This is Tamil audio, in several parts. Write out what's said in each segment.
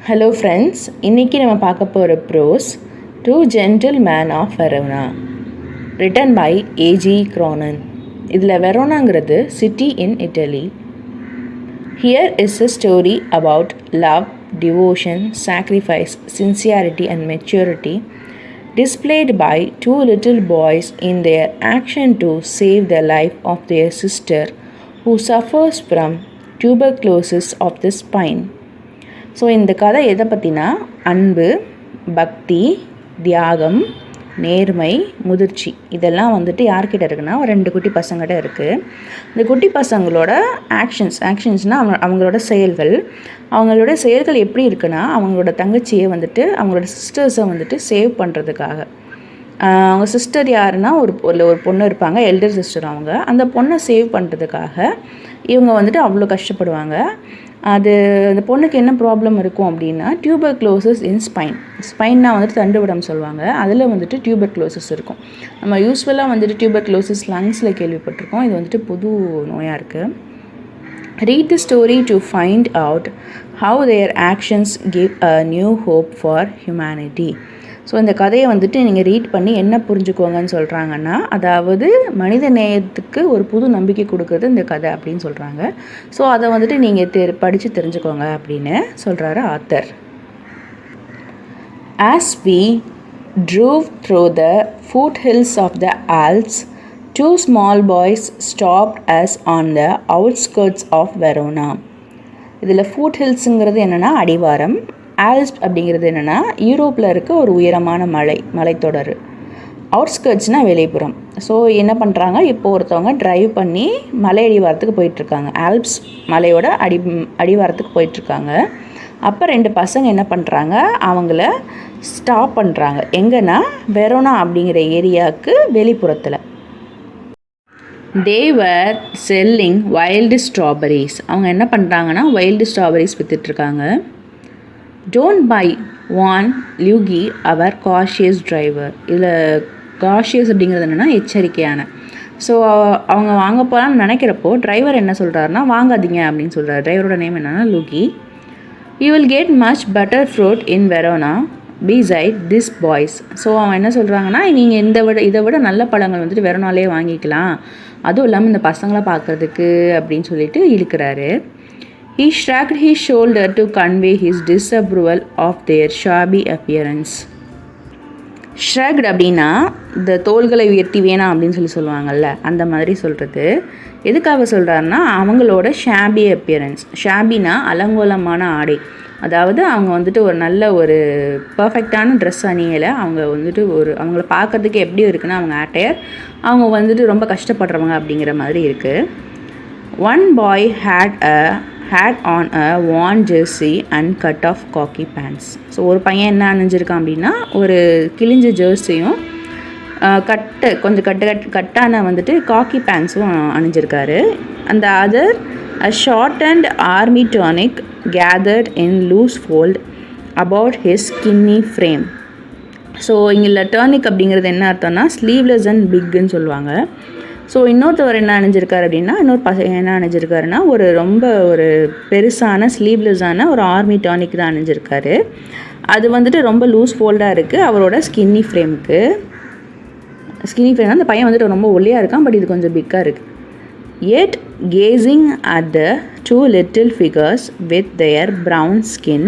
Hello friends, இன்னைக்கு நம்ம பார்க்க போகிற prose Two Gentlemen of Verona written by A.G. Cronin. இதில் வெரோனாங்கிறது city in Italy. Here is a story about love, devotion, sacrifice, sincerity and maturity displayed by two little boys in their action to save the life of their sister who suffers from tuberculosis of the spine. So இந்த கதை எதை பற்றினா அன்பு, பக்தி, தியாகம், நேர்மை, முதிர்ச்சி இதெல்லாம் வந்துட்டு யார்கிட்ட இருக்குன்னா ஒரு 2 குட்டி பசங்கிட்ட இருக்குது. இந்த குட்டி பசங்களோட ஆக்ஷன்ஸ்னால் அவங்களோட செயல்கள் எப்படி இருக்குன்னா அவங்களோட தங்கச்சியை வந்துட்டு அவங்களோட சிஸ்டர்ஸை வந்துட்டு சேவ் பண்ணுறதுக்காக. அவங்க சிஸ்டர் யாருன்னா ஒரு பொண்ணு இருப்பாங்க, எல்டர் சிஸ்டர். அந்த பொண்ணை சேவ் பண்ணுறதுக்காக இவங்க வந்துட்டு அவ்வளோ கஷ்டப்படுவாங்க. அந்த பொண்ணுக்கு என்ன ப்ராப்ளம் இருக்கும் அப்படின்னா டியூபர்க்ளோசிஸ் இன் ஸ்பைன்னா வந்துட்டு தண்டுவடம் சொல்லுவாங்க. அதில் வந்துட்டு டியூபர்க்ளோசிஸ் இருக்கும். நம்ம யூஸ்வலாக வந்துட்டு டியூபர்க்ளோசிஸ் லங்ஸில் கேள்விப்பட்டிருக்கோம். இது வந்துட்டு புது நோயாக இருக்குது. Read the story to find out how their actions give a new hope for humanity. So இந்த கதையை வந்துட்டு நீங்கள் ரீட் பண்ணி என்ன புரிஞ்சுக்கோங்கன்னு சொல்கிறாங்கன்னா, அதாவது மனித நேயத்துக்கு ஒரு புது நம்பிக்கை கொடுக்குறது இந்த கதை அப்படின்னு சொல்கிறாங்க. ஸோ அதை வந்துட்டு நீங்கள் படித்து தெரிஞ்சுக்கோங்க அப்படின்னு சொல்கிறாரு author. As we drove through the foothills of the Alps, two small boys stopped us on the outskirts of Verona. இதில் ஃபூட்ஹில்ஸுங்கிறது என்னென்னா அடிவாரம், ஆல்ப்ஸ் அப்படிங்கிறது என்னென்னா யூரோப்பில் இருக்க ஒரு உயரமான மலைத்தொடர். அவுட்ஸ்கர்ட்ஸ்னால் வெளிப்புறம். ஸோ என்ன பண்ணுறாங்க, இப்போ ஒருத்தவங்க ட்ரைவ் பண்ணி மலை அடிவாரத்துக்கு போயிட்டுருக்காங்க. ஆல்ப்ஸ் மலையோட அடிவாரத்துக்கு போயிட்டுருக்காங்க. அப்போ 2 பசங்க என்ன பண்ணுறாங்க, அவங்கள ஸ்டாப் பண்ணுறாங்க. எங்கன்னா வெரோனா அப்படிங்கிற ஏரியாவுக்கு வெளிப்புறத்தில். They were selling wild strawberries. அவங்க என்ன பண்ணுறாங்கன்னா வைல்டு ஸ்ட்ராபெரிஸ் விற்றுட்ருக்காங்க. Don't buy, warned Luigi, our cautious driver. இதில் காஷியஸ் அப்படிங்கிறது என்னென்னா எச்சரிக்கையான. ஸோ அவங்க வாங்க போகலான்னு நினைக்கிறப்போ டிரைவர் என்ன சொல்கிறாருன்னா வாங்காதீங்க அப்படின்னு சொல்கிறார். டிரைவரோட நேம் என்னென்னா லூகி. You will get much better fruit in Verona beside this boys. So அவன் என்ன சொல்கிறாங்கன்னா நீங்கள் இதை விட நல்ல பழங்கள் வந்துட்டு வெரோனாலே வாங்கிக்கலாம், அதுவும் இல்லாமல் இந்த பசங்களை பார்க்குறதுக்கு அப்படின்னு சொல்லிட்டு இழுக்கிறாரு. He shrugged his shoulder to convey his disapproval of their shabby appearance. Shrugged அப்படின்னா இந்த தோள்களை உயர்த்தி வேணாம் அப்படின்னு சொல்லுவாங்கள்ல, அந்த மாதிரி சொல்கிறது. எதுக்காக சொல்கிறாருன்னா அவங்களோட ஷாபி அப்பியரன்ஸ். ஷாபினா அலங்கோலமான ஆடை. அதாவது அவங்க வந்துட்டு ஒரு நல்ல ஒரு பர்ஃபெக்டான ட்ரெஸ் அணியலை. அவங்க வந்துட்டு அவங்கள பார்க்குறதுக்கு எப்படி இருக்குன்னா அவங்க ஆட்டையர், அவங்க வந்துட்டு ரொம்ப கஷ்டப்படுறவங்க அப்படிங்கிற மாதிரி இருக்குது. One boy had on a worn jersey and cut off khaki pants. So ஒரு பையன் என்ன அணிஞ்சிருக்கான் அப்படின்னா ஒரு கிழிஞ்ச ஜெர்சியும் கொஞ்சம் கட்டான வந்துட்டு காக்கி பேண்ட்ஸும் அணிஞ்சிருக்காரு. அந்த other a shortened army tunic gathered in loose fold about his skinny frame. So இங்கே டர்னிக் அப்படிங்கிறது என்ன அர்த்தம்னா ஸ்லீவ்லெஸ் அண்ட் பிக்குன்னு சொல்லுவாங்க. ஸோ இன்னொருத்தவர் என்ன அணிஞ்சிருக்காரு அப்படின்னா என்ன அணிஞ்சிருக்காருன்னா ரொம்ப பெருசான ஸ்லீவ்லெஸ்ஸான ஒரு ஆர்மி டானிக் தான் அணிஞ்சிருக்காரு. அது வந்துட்டு ரொம்ப லூஸ் ஃபோல்டாக இருக்குது அவரோட ஸ்கின்னி ஃப்ரேமுக்கு. அந்த பையன் வந்துட்டு ரொம்ப ஒல்லியாக இருக்கான், பட் இது கொஞ்சம் பிக்காக இருக்குது. Yet gazing at the two little figures with their brown skin,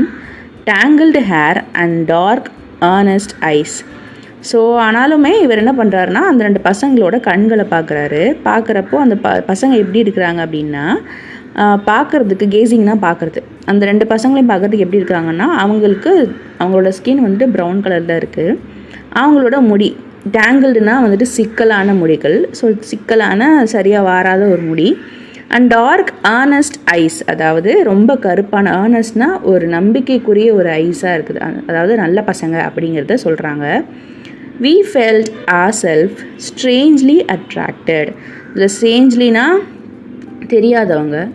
tangled hair and dark earnest eyes. So ஆனாலுமே இவர் என்ன பண்ணுறாருனா அந்த 2 பசங்களோட கண்களை பார்க்குறப்போ அந்த பசங்க எப்படி இருக்கிறாங்க அப்படின்னா பார்க்குறதுக்கு கேசிங்னா பார்க்குறது. அந்த 2 பசங்களையும் பார்க்குறதுக்கு எப்படி இருக்கிறாங்கன்னா அவங்களோட ஸ்கின் வந்துட்டு ப்ரௌன் கலரில் இருக்குது. அவங்களோட முடி டேங்கிள்டுனா வந்துட்டு சிக்கலான முடிகள். ஸோ சிக்கலான சரியாக வாராத ஒரு முடி. அண்ட் டார்க் ஆனஸ்ட் ஐஸ், அதாவது ரொம்ப கருப்பான. ஆனஸ்ட்னால் ஒரு நம்பிக்கைக்குரிய ஒரு ஐஸாக இருக்குது, அதாவது நல்ல பசங்க அப்படிங்கிறத சொல்கிறாங்க. We felt ourselves strangely attracted. இதில் ஸ்ட்ரேஞ்ச்லினா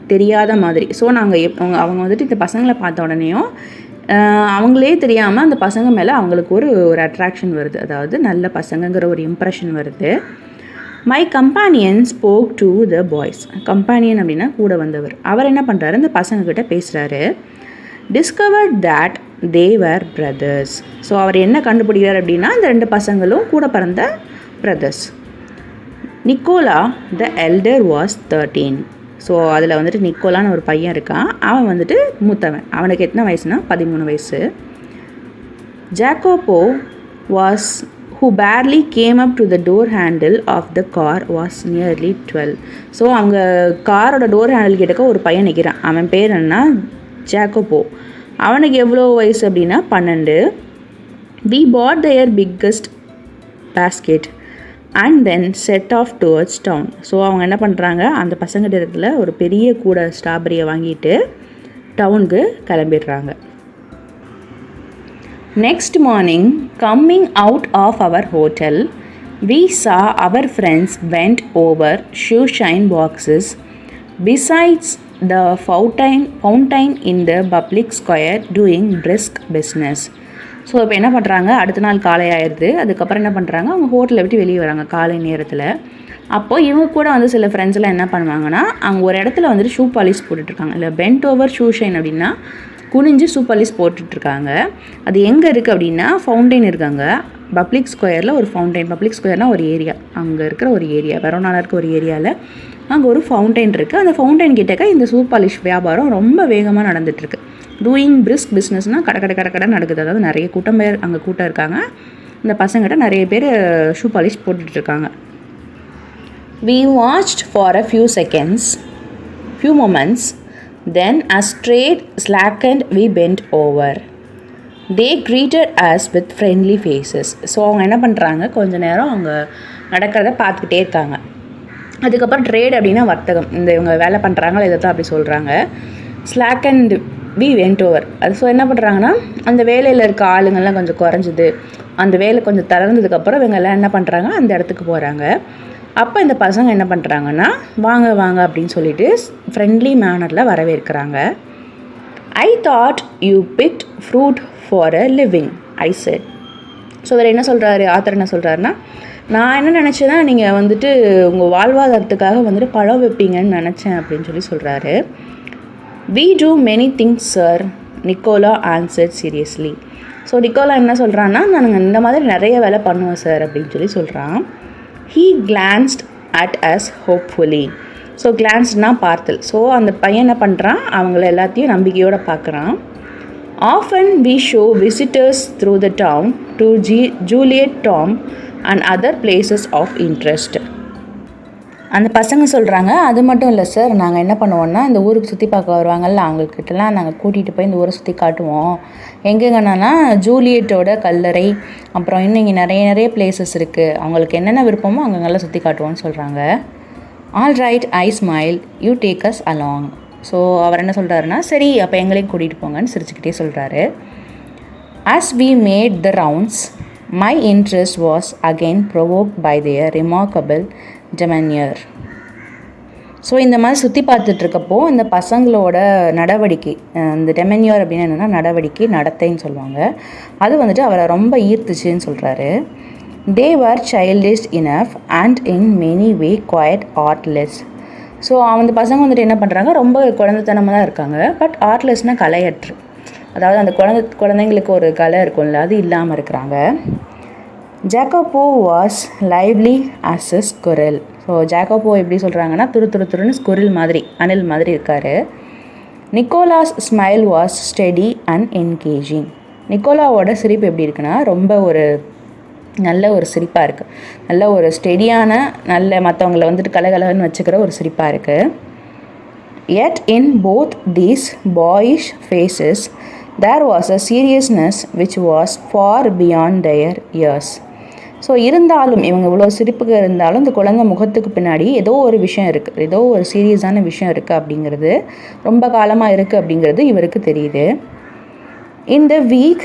தெரியாத மாதிரி. ஸோ அவங்க வந்துட்டு இந்த பசங்களை பார்த்த உடனேயும் அவங்களே தெரியாமல் அந்த பசங்க மேலே அவங்களுக்கு ஒரு அட்ராக்ஷன் வருது, அதாவது நல்ல பசங்கங்கிற ஒரு இம்ப்ரெஷன் வருது. My companion spoke to the boys. Companion அப்படின்னா கூட வந்தவர். அவர் என்ன பண்ணுறாரு, இந்த பசங்கக்கிட்ட பேசுகிறாரு. discovered that they were brothers. So அவர் என்ன கண்டுபிடிக்கிறார் அப்படின்னா இந்த 2 பசங்களும் கூட பிறந்த brothers. Nicola the elder was 13. So அதில் வந்துட்டு நிக்கோலான்னு ஒரு பையன் இருக்கான், அவன் வந்துட்டு மூத்தவன். அவனுக்கு எத்தனை வயசுனா 13 வயசு. Jacopo was who barely came up to the door handle of the car was nearly 12. So அவங்க காரோட டோர் ஹேண்டில் கிட்டக்க ஒரு பையன் நிற்கிறான். அவன் பேர் என்னன்னா ஜாக்கோபோ. அவனுக்கு எவ்வளோ வயசு அப்படின்னா 12. We bought their biggest basket and then set off towards town. So அவங்க என்ன பண்ணுறாங்க, அந்த பசங்கிட்ட இடத்துல ஒரு பெரிய கூட ஸ்ட்ராபெரியை வாங்கிட்டு டவுனுக்கு கிளம்பிடுறாங்க. Next morning, coming out of our hotel, we saw our friends bent over shoeshine boxes besides the fountain in the public square doing brisk business. So இப்போ என்ன பண்ணுறாங்க, அடுத்த நாள் காலை ஆயிடுது. அதுக்கப்புறம் என்ன பண்ணுறாங்க, அவங்க ஹோட்டலை விட்டு வெளியே வராங்க காலை நேரத்தில். அப்போது இவங்க கூட வந்து சில ஃப்ரெண்ட்ஸ்லாம் என்ன பண்ணுவாங்கன்னா, அவங்க ஒரு இடத்துல வந்துட்டு ஷூ பாலிஷ் போட்டுட்ருக்காங்க. இல்லை பென்ட் ஓவர் ஷூ ஷைன் அப்படின்னா குனிஞ்சு ஷூ பாலிஷ் போட்டுட்ருக்காங்க. அது எங்கே இருக்குது அப்படின்னா ஃபவுண்டைன் இருக்காங்க பப்ளிக் ஸ்கொயரில். ஒரு ஃபவுண்டைன், பப்ளிக் ஸ்கொயர்னால் ஒரு ஏரியா, அங்கே இருக்கிற ஒரு ஏரியா, வெரோனாவில் இருக்க ஒரு ஏரியாவில் அங்கே ஒரு ஃபவுண்டைன் இருக்குது. அந்த ஃபவுண்டைன் கிட்டக்க இந்த ஷூ பாலிஷ் வியாபாரம் ரொம்ப வேகமாக நடந்துகிட்ருக்கு. டூயிங் பிரிஸ்க் பிஸ்னஸ்னால் கடை நடக்குது. அதாவது நிறைய கூட்டம் அங்கே கூட்டம் இருக்காங்க. இந்த பசங்கிட்ட நிறைய பேர் ஷூ பாலிஷ் போட்டுட்ருக்காங்க. We watched for a few moments, then as trade slackened we bent over. They greeted us with friendly faces. So அவங்க என்ன பண்ணுறாங்க, கொஞ்ச நேரம் அவங்க நடக்கிறத பார்த்துக்கிட்டே இருக்காங்க. அதுக்கப்புறம் ட்ரேட் அப்படின்னா வர்த்தகம், இந்த இவங்க வேலை பண்ணுறாங்களோ இதை தான் அப்படி சொல்கிறாங்க. ஸ்லாக்கண்ட் வி வெண்ட் ஓவர். அது ஸோ என்ன பண்ணுறாங்கன்னா, அந்த வேலையில் இருக்க ஆளுங்கள்லாம் கொஞ்சம் குறைஞ்சிது, அந்த வேலை கொஞ்சம் தளர்ந்ததுக்கப்புறம் இவங்க எல்லாம் என்ன பண்ணுறாங்க, அந்த இடத்துக்கு போகிறாங்க. அப்போ இந்த பசங்க என்ன பண்ணுறாங்கன்னா, வாங்க வாங்க அப்படின்னு சொல்லிட்டு ஃப்ரெண்ட்லி மேனரில் வரவேற்கிறாங்க. I thought you picked fruit for a living, I said. So இவர் என்ன சொல்கிறாரு, ஆத்தர் என்ன சொல்கிறாருன்னா, நான் என்ன நினச்சேன்னா நீங்கள் வந்துட்டு உங்கள் வாழ்வாதாரத்துக்காக வந்துட்டு பழம் வைப்பீங்கன்னு நினச்சேன் அப்படின்னு சொல்கிறாரு. We do many things sir, Nicola answered seriously. So Nicola என்ன சொல்கிறான்னா, நாங்கள் இந்த மாதிரி நிறைய வேலை பண்ணுவோம் சார் அப்படின்னு சொல்கிறான். He glanced at us hopefully. So கிளான்ஸ்னா பார்த்தல். ஸோ அந்த பையன் என்ன பண்ணுறான், அவங்கள எல்லாத்தையும் நம்பிக்கையோடு பார்க்குறான். Often we show visitors through the town to Juliet Tom and other places of interest. அந்த பசங்க சொல்கிறாங்க, அது மட்டும் இல்லை சார், நாங்கள் என்ன பண்ணுவோன்னா இந்த ஊருக்கு சுற்றி பார்க்க வருவாங்கள்ல, அவங்கக்கிட்டலாம் நாங்கள் கூட்டிகிட்டு போய் இந்த ஊரை சுற்றி காட்டுவோம். எங்கெங்கன்னா ஜூலியட்டோட கல்லறை, அப்புறம் இன்னும் இங்கே நிறைய பிளேசஸ் இருக்குது, அவங்களுக்கு என்னென்ன விருப்பமோ அங்கங்கெல்லாம் சுற்றி காட்டுவோன்னு சொல்கிறாங்க. All right, I smile, you take us along. So அவர் என்ன சொல்கிறாருன்னா, சரி அப்போ எங்களையும் கூட்டிகிட்டு போங்கன்னு சிரிச்சுக்கிட்டே சொல்கிறாரு. As we made the rounds, my interest was again provoked by their remarkable demeanour. So இந்த மாதிரி சுற்றி பார்த்துட்ருக்கப்போ இந்த பசங்களோட நடவடிக்கை, இந்த டெமன்யர் அப்படின்னு என்னென்னா நடவடிக்கை, நடத்தைன்னு சொல்லுவாங்க, அது வந்துட்டு அவரை ரொம்ப ஈர்த்துச்சுன்னு சொல்கிறாரு. They were childish enough and in many way quite artless. So அந்த பசங்க வந்துட்டு என்ன பண்ணுறாங்க, ரொம்ப குழந்தைத்தனமாக தான் இருக்காங்க, பட் ஆர்ட்லெஸ்னால் கலையற்று, அதாவது அந்த குழந்தைங்களுக்கு ஒரு கலை இருக்கும்ல, அது இல்லாமல் இருக்கிறாங்க. Jacopo was lively as a squirrel. So Jacopo எப்படி சொல்கிறாங்கன்னா, துருன்னு ஸ்குரில் மாதிரி, அணில் மாதிரி இருக்கார். Nicola's smile was steady and engaging. நிக்கோலாவோட சிரிப்பு எப்படி இருக்குன்னா, ரொம்ப நல்ல ஒரு சிரிப்பாக இருக்குது, நல்ல ஒரு ஸ்டெடியான, நல்ல மற்றவங்களை வந்துட்டு கலகலன்னு வச்சுக்கிற ஒரு சிரிப்பாக இருக்குது. Yet in both these boyish faces there was a seriousness which was far beyond their years. So இருந்தாலும் இவங்க இவ்வளோ சிரிப்புக்கு இருந்தாலும் இந்த குழந்தை முகத்துக்கு பின்னாடி ஏதோ ஒரு விஷயம் இருக்குது, ஏதோ ஒரு சீரியஸான விஷயம் இருக்குது அப்படிங்கிறது, ரொம்ப காலமாக இருக்குது அப்படிங்கிறது இவருக்கு தெரியுது. In the week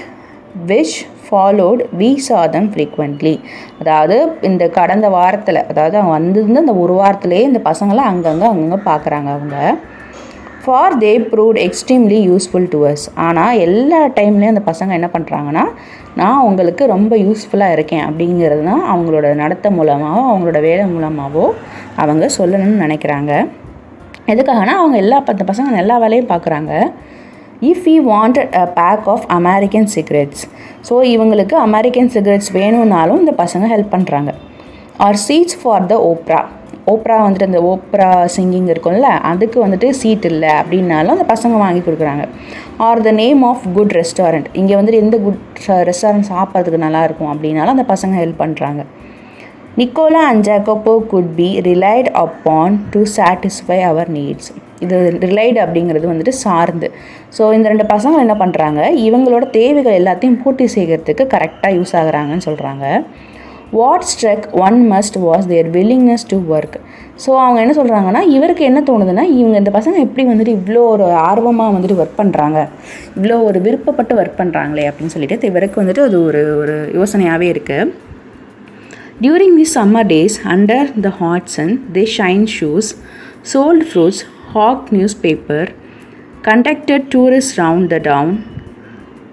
which followed we saw them frequently. அதாவது இந்த கடந்த வாரத்தில், அதாவது அவங்க வந்திருந்த இந்த ஒரு வாரத்திலே இந்த பசங்களை அங்கங்கே பார்க்குறாங்க அவங்க. For they proved extremely useful to us. ஆனால் எல்லா டைம்லேயும் அந்த பசங்க என்ன பண்ணுறாங்கன்னா, நான் உங்களுக்கு ரொம்ப யூஸ்ஃபுல்லாக இருக்கேன் அப்படிங்கிறது தான் அவங்களோட நடத்தை மூலமாகவோ அவங்களோட வேலை மூலமாகவோ அவங்க சொல்லணும்னு நினைக்கிறாங்க. எதுக்காகனா அவங்க அந்த பசங்க எல்லா வேலையும் பார்க்குறாங்க. If he wanted a pack of American cigarettes. So இவங்களுக்கு அமெரிக்கன் சிகரெட்ஸ் வேணும்னாலும் இந்த பசங்க ஹெல்ப் பண்ணுறாங்க. Or seats for the opera வந்துட்டு அந்த ஓப்ரா சிங்கிங் இருக்கும்ல, அதுக்கு வந்துட்டு சீட் இல்லை அப்படின்னாலும் அந்த பசங்க வாங்கி கொடுக்குறாங்க. Or the name of good restaurant, இங்கே வந்துட்டு எந்த குட் ரெஸ்டாரண்ட் சாப்பிட்றதுக்கு நல்லாயிருக்கும் அப்படின்னாலும் அந்த பசங்க ஹெல்ப் பண்ணுறாங்க. Nicola and Jacopo could be relied upon to satisfy our needs. இது ரிலைடு அப்படிங்கிறது வந்துட்டு சார்ந்து. ஸோ இந்த ரெண்டு பசங்க என்ன பண்ணுறாங்க, இவங்களோட தேவைகள் எல்லாத்தையும் பூர்த்தி செய்கிறதுக்கு கரெக்டாக யூஸ் ஆகுறாங்கன்னு சொல்கிறாங்க. What struck one must was their willingness to work. So அவங்க என்ன சொல்கிறாங்கன்னா, இவருக்கு என்ன தோணுதுன்னா, இவங்க இந்த பசங்க எப்படி வந்துட்டு இவ்வளோ ஒரு ஆர்வமாக வந்துட்டு ஒர்க் பண்ணுறாங்க, இவ்வளோ ஒரு விருப்பப்பட்டு ஒர்க் பண்ணுறாங்களே அப்படின்னு சொல்லிட்டு இவருக்கு வந்துட்டு அது ஒரு யோசனையாகவே இருக்குது. During the summer days under the hot sun they shine shoes, sold fruits, hawked newspaper, conducted tourists round the town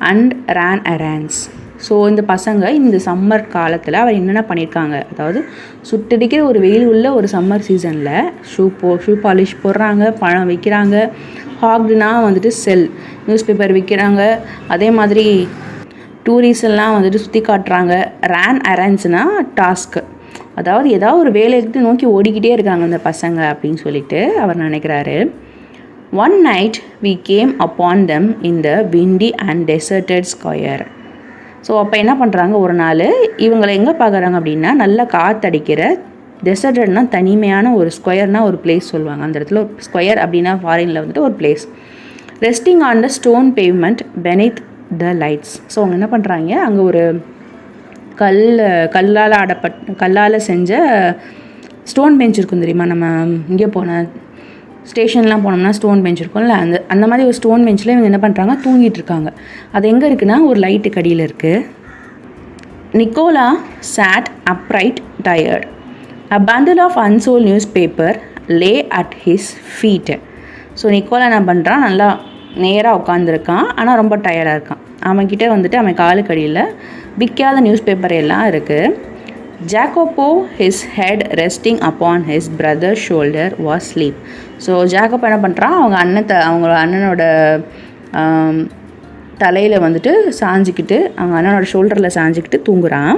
and ran errands. So இந்த பசங்க இந்த சம்மர் காலத்தில் அவர் என்னென்ன பண்ணியிருக்காங்க, அதாவது சுட்டடிக்கிற ஒரு வெயில் உள்ள ஒரு சம்மர் சீசனில் ஷூ பாலிஷ் போடுறாங்க, பழம் விற்கிறாங்க, ஹாக்டுனா வந்துட்டு நியூஸ் பேப்பர் விற்கிறாங்க, அதே மாதிரி டூரிஸ்ட் எல்லாம் வந்துட்டு சுற்றி காட்டுறாங்க. ரேன் அரேன்ஸ்னால் டாஸ்க்கு, அதாவது ஏதாவது ஒரு வேலையை நோக்கி ஓடிக்கிட்டே இருக்காங்க இந்த பசங்க அப்படின்னு சொல்லிட்டு அவர் நினைக்கிறாரு. One night we came upon them in the windy and deserted square. So அப்போ என்ன பண்ணுறாங்க, ஒரு நாள் இவங்களை எங்கே பார்க்குறாங்க அப்படின்னா, நல்லா காற்றடிக்கிற டெசர்டட்னா தனிமையான ஒரு ஸ்கொயர்னால் ஒரு பிளேஸ் சொல்லுவாங்க. அந்த இடத்துல ஒரு ஸ்கொயர் அப்படின்னா ஃபாரினில் வந்துட்டு ஒரு place. Resting on the stone pavement beneath the lights. So அவங்க என்ன பண்ணுறாங்க, அங்கே ஒரு கல்லால் செஞ்ச ஸ்டோன் பெஞ்ச் இருக்கும் தெரியுமா, நம்ம இங்கே போன ஸ்டேஷன்லாம் போனோம்னா ஸ்டோன் பெஞ்ச் இருக்கும்ல, அந்த மாதிரி ஒரு ஸ்டோன் பெஞ்சில் இவங்க என்ன பண்ணுறாங்க, தூங்கிட்டு இருக்காங்க. அது எங்கே இருக்குன்னா ஒரு லைட்டு கடியில் இருக்குது. Nicola sat upright tired. A bundle of unsold newspaper lay at his feet. So Nicola என்ன பண்ணுறான், நல்லா நேராக உட்காந்துருக்கான், ஆனால் ரொம்ப டயர்டாக இருக்கான். அவன்கிட்ட வந்துட்டு அவன் காலுக்கடியில் விற்காத நியூஸ் பேப்பர் எல்லாம் இருக்குது. Jacopo his head resting upon his brother shoulder was sleep. So Jacopo என்ன பண்ணுறான், அவங்களோட அண்ணனோட தலையில் வந்துட்டு சாஞ்சிக்கிட்டு, அவங்க அண்ணனோட ஷோல்டரில் சாஞ்சிக்கிட்டு தூங்குறான்.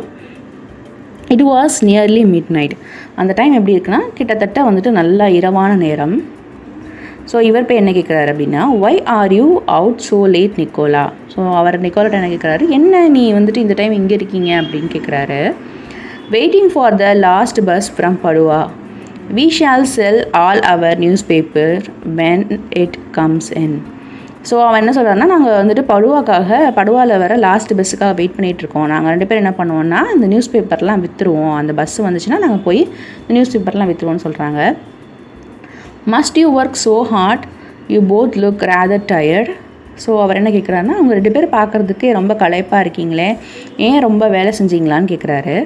It was nearly mid night. அந்த டைம் எப்படி இருக்குன்னா, கிட்டத்தட்ட வந்துட்டு நல்ல இரவான நேரம். ஸோ இவர் போய் என்ன கேட்குறாரு அப்படின்னா, why are you out so late Nicola. So அவர் நிக்கோலாட்ட என்ன கேட்குறாரு, என்ன நீ வந்துட்டு இந்த டைம் இங்கே இருக்கீங்க அப்படின்னு கேட்குறாரு. Waiting for the last bus from Padua. We shall sell all our newspaper when it comes in. So அவன் என்ன சொல்கிறான்னா, நாங்கள் வந்துட்டு படுவாவில் வர லாஸ்ட் பஸ்ஸுக்காக வெயிட் பண்ணிகிட்ருக்கோம். நாங்கள் 2 பேரும் என்ன பண்ணுவோன்னா, இந்த நியூஸ் பேப்பர்லாம் விற்றுருவோம், அந்த பஸ் வந்துச்சுன்னா நாங்கள் போய் இந்த நியூஸ் பேப்பர்லாம் விற்றுருவோம்னு சொல்கிறாங்க. Must you work so hard, you both look rather tired. So அவர் என்ன கேட்குறாருன்னா, அவங்க 2 பேர் பார்க்குறதுக்கே ரொம்ப களைப்பாக இருக்கீங்களே, ஏன் ரொம்ப வேலை செஞ்சீங்களான்னு கேட்குறாரு.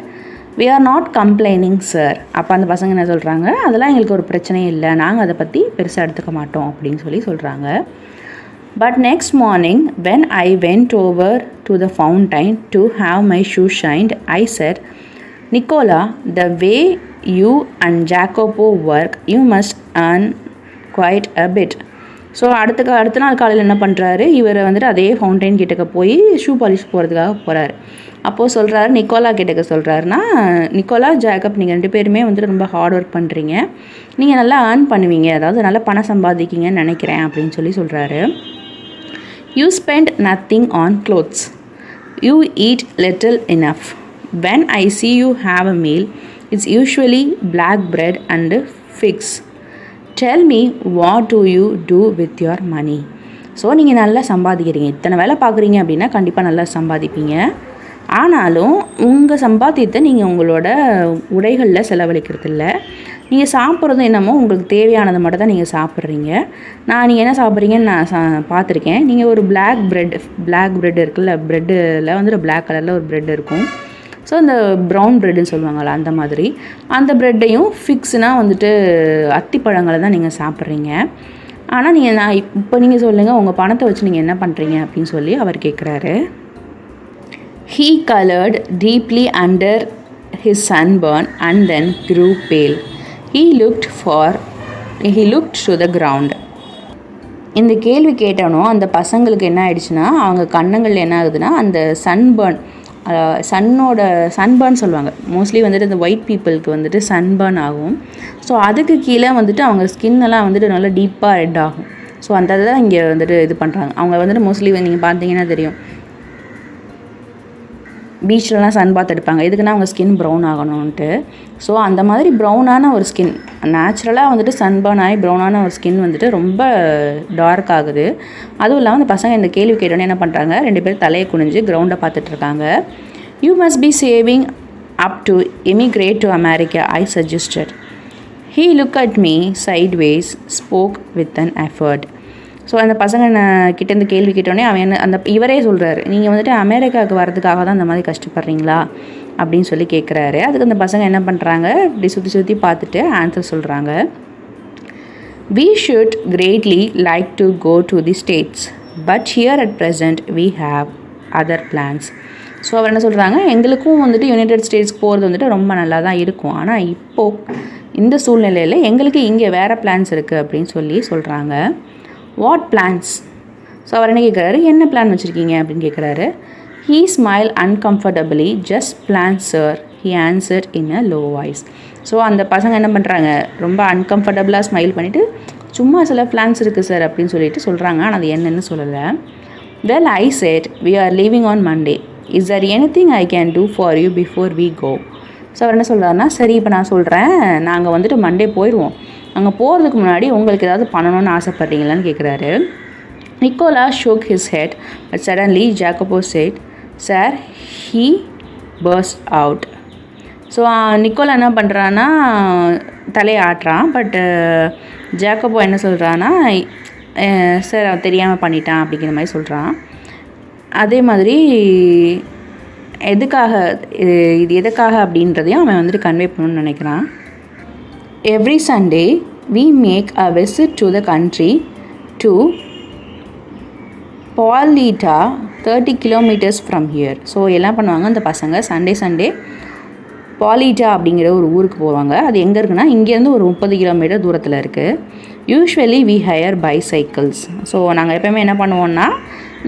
We are not complaining sir. அப்போ அந்த பசங்க என்ன சொல்கிறாங்க, அதெல்லாம் எங்களுக்கு ஒரு பிரச்சனையும் இல்லை, நாங்கள் அதை பற்றி பெருசாக எடுத்துக்க மாட்டோம் அப்படின்னு சொல்கிறாங்க. But next morning when I went over to the fountain to have my shoe shined, I said, Nicola, the way you and Jacopo work you must earn quite a bit. So அடுத்த நாள் காலையில் என்ன பண்ணுறாரு, இவர் வந்துட்டு அதே ஃபவுண்டைன் கிட்டக்க போய் ஷூ பாலிஷ் போகிறதுக்காக போகிறாரு. அப்போது சொல்கிறாரு, நிக்கோலா கிட்டக்க சொல்கிறாருன்னா, நிக்கோலா, ஜாக்கப், நீங்கள் 2 பேருமே வந்துட்டு ரொம்ப ஹார்ட் ஒர்க் பண்ணுறீங்க, நீங்கள் நல்லா ஏர்ன் பண்ணுவீங்க, அதாவது நல்லா பணம் சம்பாதிக்கிங்கன்னு நினைக்கிறேன் அப்படின்னு சொல்கிறாரு. You spend nothing on clothes, you eat little enough. When I see you have a meal, it's usually black bread and figs. Tell me, what do you do with your money? So நீங்கள் நல்லா சம்பாதிக்கிறீங்க, இத்தனை வேலை பார்க்குறீங்க அப்படின்னா கண்டிப்பாக நல்லா சம்பாதிப்பீங்க. ஆனாலும் உங்கள் சம்பாத்தியத்தை நீங்கள் உங்களோட உடைகளில் செலவழிக்கிறது இல்லை. நீங்கள் சாப்பிட்றதும் என்னமோ உங்களுக்கு தேவையானதை மட்டும் தான் நீங்கள் சாப்பிட்றீங்க. நீங்கள் என்ன சாப்பிட்றீங்கன்னு நான் பார்த்துருக்கேன். நீங்கள் ஒரு பிளாக் ப்ரெட் இருக்குல்ல, ப்ரெட்டில் வந்துட்டு பிளாக் கலரில் ஒரு ப்ரெட் இருக்கும். ஸோ இந்த ப்ரௌன் ப்ரெட்டுன்னு சொல்லுவாங்கள்ல, அந்த மாதிரி அந்த ப்ரெட்டையும் ஃபிக்ஸ்னால் வந்துட்டு அத்திப்பழங்களை தான் நீங்கள் சாப்பிட்றீங்க. ஆனால் இப்போ நீங்கள் சொல்லுங்கள், உங்கள் பணத்தை வச்சு நீங்கள் என்ன பண்ணுறீங்க அப்படின்னு அவர் கேட்குறாரு. He colored deeply under his sunburn and then grew pale. He looked to the ground. இந்த கேள்வி கேட்டோனோ அந்த பசங்களுக்கு என்ன ஆயிடுச்சுன்னா, அவங்க கண்ணங்கள் என்ன ஆகுதுன்னா, அந்த சன்பர்ன் சொல்லுவாங்க. மோஸ்ட்லி வந்துட்டு இந்த ஒயிட் பீப்புளுக்கு வந்துட்டு சன்பர்ன் ஆகும். ஸோ அதுக்கு கீழே வந்துட்டு அவங்க ஸ்கின்னெல்லாம் வந்துட்டு நல்லா டீப்பாக ரெட் ஆகும். ஸோ அந்த தான் இங்கே வந்துட்டு இது பண்ணுறாங்க. அவங்க வந்துட்டு மோஸ்ட்லி நீங்கள் பார்த்தீங்கன்னா தெரியும், பீச்லலாம் சன் பாத் எடுப்பாங்க. எதுக்குன்னா அவங்க ஸ்கின் ப்ரௌன் ஆகணும்ன்ட்டு. ஸோ அந்த மாதிரி ப்ரௌனான ஒரு ஸ்கின், நேச்சுரலாக வந்துட்டு சன்பர்ன் ஆகி ப்ரௌனான ஒரு ஸ்கின் வந்துட்டு ரொம்ப டார்க் ஆகுது. அதுவும் இல்லாமல் அந்த பசங்க இந்த கேள்வி கேட்டோன்னே என்ன பண்ணுறாங்க, 2 பேரும் தலையை குனிஞ்சு கிரவுண்டை பார்த்துட்ருக்காங்க. You must be saving up to immigrate to America, I suggested. He look at me sideways, spoke with an effort. So அந்த பசங்க கிட்டேருந்து கேள்வி கேட்டோடனே அவன் இவரே சொல்கிறாரு, நீங்கள் வந்துட்டு அமெரிக்காவுக்கு வரதுக்காக தான் அந்த மாதிரி கஷ்டப்படுறீங்களா அப்படின்னு சொல்லி கேட்குறாரு. அதுக்கு அந்த பசங்க என்ன பண்ணுறாங்க, இப்படி சுற்றி பார்த்துட்டு ஆன்சர் சொல்கிறாங்க. We should greatly like to go to the States, but here at present we have other plans. So அவர் என்ன சொல்கிறாங்க, எங்களுக்கும் வந்துட்டு யுனைடெட் ஸ்டேட்ஸ்க்கு போகிறது வந்துட்டு ரொம்ப நல்லா தான் இருக்கும், ஆனால் இப்போது இந்த சூழ்நிலையில் எங்களுக்கு இங்கே வேறு பிளான்ஸ் இருக்குது அப்படின்னு சொல்லி சொல்கிறாங்க. What plans? ஸோ அவர் என்ன கேட்குறாரு, என்ன பிளான் வச்சுருக்கீங்க அப்படின்னு கேட்குறாரு. He smiled uncomfortably. Just plans, sir, he answered in a low voice. So அந்த பசங்க என்ன பண்ணுறாங்க, ரொம்ப அன்கம்ஃபர்டபுளாக ஸ்மைல் பண்ணிவிட்டு சும்மா சில பிளான்ஸ் இருக்குது சார் அப்படின்னு சொல்லிட்டு சொல்கிறாங்க. ஆனால் அது என்னென்னு சொல்லலை. Well, I said, we are leaving on Monday. Is there anything I can do for you before we go? So அவர் என்ன சொல்கிறாருன்னா, சரி இப்போ நான் சொல்கிறேன், நாங்கள் வந்துட்டு மண்டே போயிடுவோம், அங்கே போகிறதுக்கு முன்னாடி உங்களுக்கு ஏதாவது பண்ணணும்னு ஆசைப்பட்றீங்களான்னு கேட்குறாரு. Nicola shook his head, but suddenly Jacopo said, sir, he burst out. So Nicola என்ன பண்ணுறான்னா தலையை ஆட்டுறான். பட் ஜாக்கபோ என்ன சொல்கிறான்னா, சார் அவன் தெரியாமல் பண்ணிட்டான் அப்படிங்கிற மாதிரி சொல்கிறான். அதே மாதிரி இது எதுக்காக அப்படின்றதையும் அவன் வந்துட்டு கன்வே பண்ணணும்னு நினைக்கிறான். Every Sunday we make a visit to the country to Paulita, 30 kilometers from here. So எல்லாம் பண்ணுவாங்க அந்த பசங்க, சண்டே பாலிட்டா அப்படிங்கிற ஒரு ஊருக்கு போவாங்க. அது எங்கே இருக்குன்னா, இங்கேருந்து ஒரு 30 கிலோமீட்டர் தூரத்தில் இருக்குது. Usually we hire bicycles. So நாங்கள் எப்போயுமே என்ன பண்ணுவோன்னா,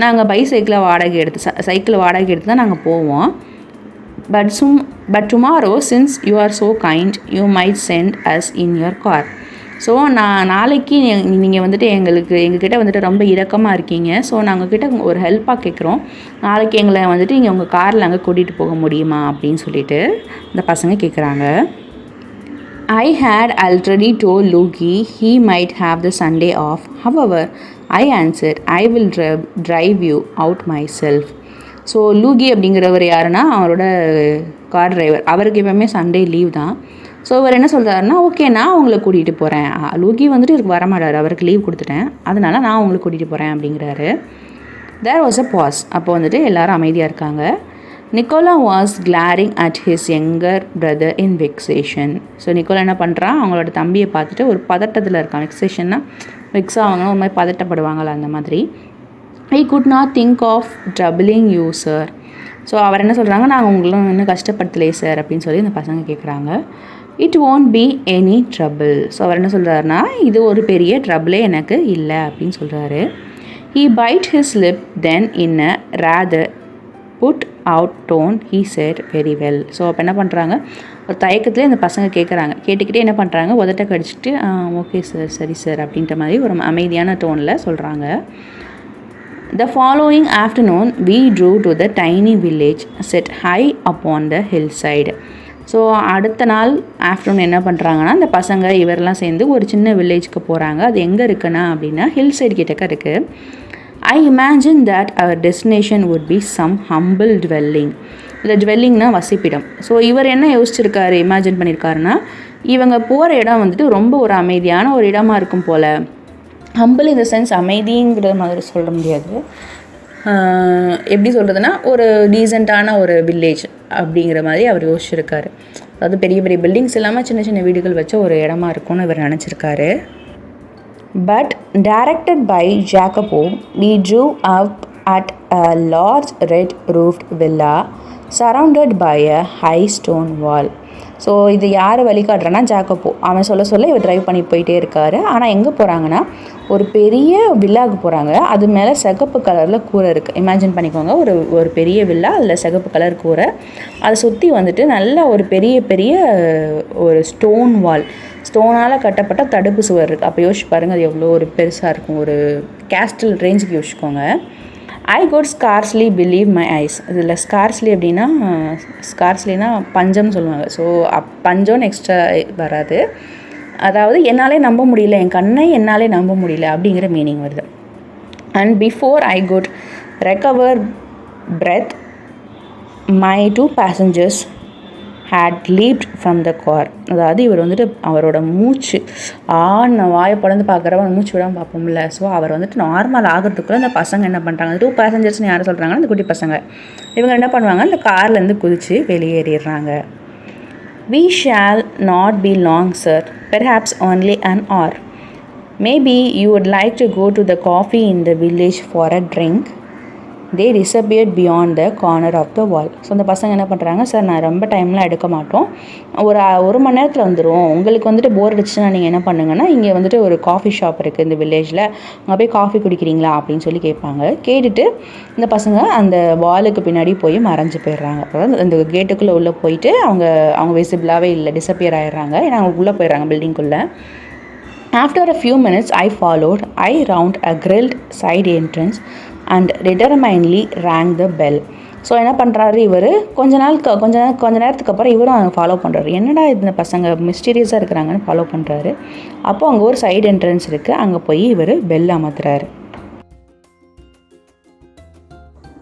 நாங்கள் சைக்கிளை வாடகை எடுத்து தான் நாங்கள் போவோம். But tomorrow, since you are so kind, you might send us in your car. So நாளைக்கு நீங்கள் வந்துட்டு எங்ககிட்ட வந்துட்டு ரொம்ப இரக்கமாக இருக்கீங்க. ஸோ நாங்கள் கிட்ட ஒரு ஹெல்ப்பாக கேட்குறோம், நாளைக்கு எங்களை வந்துட்டு இங்கே உங்கள் காரில் அங்கே கூட்டிகிட்டு போக முடியுமா அப்படின்னு சொல்லிட்டு இந்த பசங்க கேட்குறாங்க. I had already told Luigi he might have the Sunday off. However, I answered, I will drive you out myself. So Luigi அப்படிங்கிறவர் யாருன்னா, அவரோட கார் டிரைவர். அவருக்கு எப்பவுமே சண்டே லீவ் தான். ஸோ அவர் என்ன சொல்கிறாருன்னா, ஓகே நான் உங்களை கூட்டிகிட்டு போகிறேன். லூகி வந்துட்டு இதுக்கு வரமாட்டார், அவருக்கு லீவ் கொடுத்துட்டேன், அதனால் நான் உங்களை கூட்டிகிட்டு போகிறேன் அப்படிங்கிறாரு. There was a pause. அப்போ வந்துட்டு எல்லாரும் அமைதியாக இருக்காங்க. Nicola was glaring at his younger brother in vexation. So Nicola என்ன பண்ணுறான், அவங்களோட தம்பியை பார்த்துட்டு ஒரு பதட்டத்தில் இருக்கான். வெக்ஸேஷன்னா வெக்ஸ் ஆவாங்கன்னா ஒரு மாதிரி பதட்டப்படுவாங்களா அந்த மாதிரி. I could not think of troubling you sir. So அவர் என்ன சொல்கிறாங்க, நாங்கள் உங்களும் இன்னும் கஷ்டப்படுத்தலையே சார் அப்படின்னு சொல்லி இந்த பசங்க கேட்குறாங்க. It won't be any trouble. So அவர் என்ன சொல்கிறாருன்னா, இது ஒரு பெரிய ட்ரபிளே எனக்கு இல்லை அப்படின்னு சொல்கிறாரு. He bit his lip then in a rather put out tone he said very well. So அப்போ என்ன பண்ணுறாங்க, ஒரு தயக்கத்துலேயே இந்த பசங்க கேட்டுக்கிட்டே என்ன பண்ணுறாங்க, உதட்ட கடிச்சிட்டு ஓகே சார், சரி சார் அப்படின்ற மாதிரி ஒரு அமைதியான டோனில் சொல்கிறாங்க. The following afternoon we drove to the tiny village set high upon the hillside. So அடுத்த நாள் ஆஃப்டர்நூன் என்ன பண்ணுறாங்கன்னா, இந்த பசங்க இவரெல்லாம் சேர்ந்து ஒரு சின்ன வில்லேஜுக்கு போகிறாங்க. அது எங்கே இருக்குன்னா அப்படின்னா ஹில் சைடு கிட்டக்க இருக்குது. I imagine that our destination would be some humble dwelling. இந்த டுவெல்லிங்னா வசிப்பிடம். ஸோ இவர் என்ன யோசிச்சிருக்காரு, இமேஜின் பண்ணியிருக்காருன்னா, இவங்க போகிற இடம் வந்துட்டு ரொம்ப ஒரு அமைதியான ஒரு இடமா இருக்கும் போல். ஹம்பிள் இந்த சென்ஸ் அமைதிங்கிற மாதிரி சொல்ல முடியாது, எப்படி சொல்கிறதுனா ஒரு டீசெண்டான ஒரு வில்லேஜ் அப்படிங்கிற மாதிரி அவர் யோசிச்சிருக்காரு. அதாவது பெரிய பெரிய பில்டிங்ஸ் இல்லாமல் சின்ன சின்ன வீடுகள் வச்ச ஒரு இடமா இருக்கும்னு இவர் நினச்சிருக்காரு. But directed by Jacopo we drew up at a large red roofed villa surrounded by a high stone wall. So இது யார் வழிகாட்டுறனா ஜாக்கப்போ. அவன் சொல்ல இவர் ட்ரைவ் பண்ணி போயிட்டே இருக்கார். ஆனால் எங்கே போகிறாங்கன்னா ஒரு பெரிய வில்லாவுக்கு போகிறாங்க. அது மேலே சிகப்பு கலரில் கூரை இருக்குது. இமேஜின் பண்ணிக்கோங்க, ஒரு பெரிய வில்லா, அதில் சிகப்பு கலர் கூரை. அதை சுற்றி வந்துட்டு நல்ல ஒரு பெரிய ஒரு ஸ்டோனால் கட்டப்பட்ட தடுப்பு சுவர் இருக்குது. அப்போ யோசிச்சு பாருங்கள் அது எவ்வளோ ஒரு பெருசாக இருக்கும். ஒரு கேஸ்டல் ரேஞ்சுக்கு யோசிச்சுக்கோங்க. I could scarcely believe my eyes. இதில் ஸ்கார்ஸ்லி அப்படின்னா ஸ்கார்ஸ்லினா பஞ்சம்னு சொல்லுவாங்க. ஸோ பஞ்சம்னு எக்ஸ்ட்ரா வராது. அதாவது என்னாலே நம்ப முடியல, என் கண்ணை என்னாலே நம்ப முடியல அப்படிங்கிற மீனிங் வருது. And before I could recover breath my 2 passengers had leaped from the car. அதாவது இவர் வந்துட்டு அவரோட மூச்சு வாயை படந்து பார்க்குறவங்க மூச்சு விடாமல் பார்ப்போம்ல. ஸோ அவர் வந்துட்டு நார்மல் ஆகிறதுக்குள்ளே அந்த பசங்க என்ன பண்ணுறாங்க, 2 passengers யாரை சொல்கிறாங்கன்னா அந்த குட்டி பசங்க, இவங்க என்ன பண்ணுவாங்க, அந்த கார்லேருந்து குதித்து வெளியேறிடுறாங்க. We shall not be long, sir. Perhaps only an hour. Maybe you would like to go to the coffee in the village for a drink. They disappeared beyond the corner of the wall. So அந்த பசங்க என்ன பண்ணுறாங்க, சார் நான் ரொம்ப டைம்லாம் எடுக்க மாட்டோம், ஒரு மணி நேரத்தில் வந்துடும். உங்களுக்கு வந்துட்டு போர் அடிச்சுன்னா நீங்கள் என்ன பண்ணுங்கன்னா, இங்கே வந்துட்டு ஒரு காஃபி ஷாப் இருக்குது இந்த வில்லேஜில், அங்கே போய் காஃபி குடிக்கிறீங்களா அப்படின்னு சொல்லி கேட்பாங்க. கேட்டுட்டு இந்த பசங்க அந்த வாலுக்கு பின்னாடி போய் மறைஞ்சு போயிடுறாங்க. அதாவது அந்த கேட்டுக்குள்ளே உள்ளே போயிட்டு அவங்க விசிபிளாகவே இல்லை, டிஸப்பியர் ஆகிடுறாங்க. ஏன்னா அவங்க உள்ளே போயிடுறாங்க பில்டிங்குள்ளே. After a few minutes I followed. I round a grilled side entrance and determinedly rang the bell. So என்ன பண்ணுறாரு இவர், கொஞ்ச நேரத்துக்கு அப்புறம் இவரும் ஃபாலோ பண்ணுறாரு. என்னடா இந்த பசங்க மிஸ்டீரியஸாக இருக்கிறாங்கன்னு ஃபாலோ பண்ணுறாரு. அப்போது அங்கே ஒரு சைடு என்ட்ரன்ஸ் இருக்குது, அங்கே போய் இவர் பெல் அமர்த்துறாரு.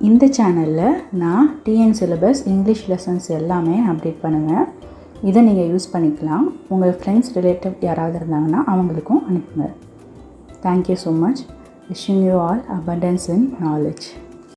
இந்த சேனலில் நான் டிஎன் சிலபஸ் இங்கிலீஷ் லெசன்ஸ் எல்லாமே அப்டேட் பண்ணுவேன். இதை நீங்கள் யூஸ் பண்ணிக்கலாம். உங்கள் ஃப்ரெண்ட்ஸ் ரிலேட்டிவ் யாராவது இருந்தாங்கன்னா அவங்களுக்கும் அனுப்புங்க. Thank you so much. Wishing you all abundance in knowledge.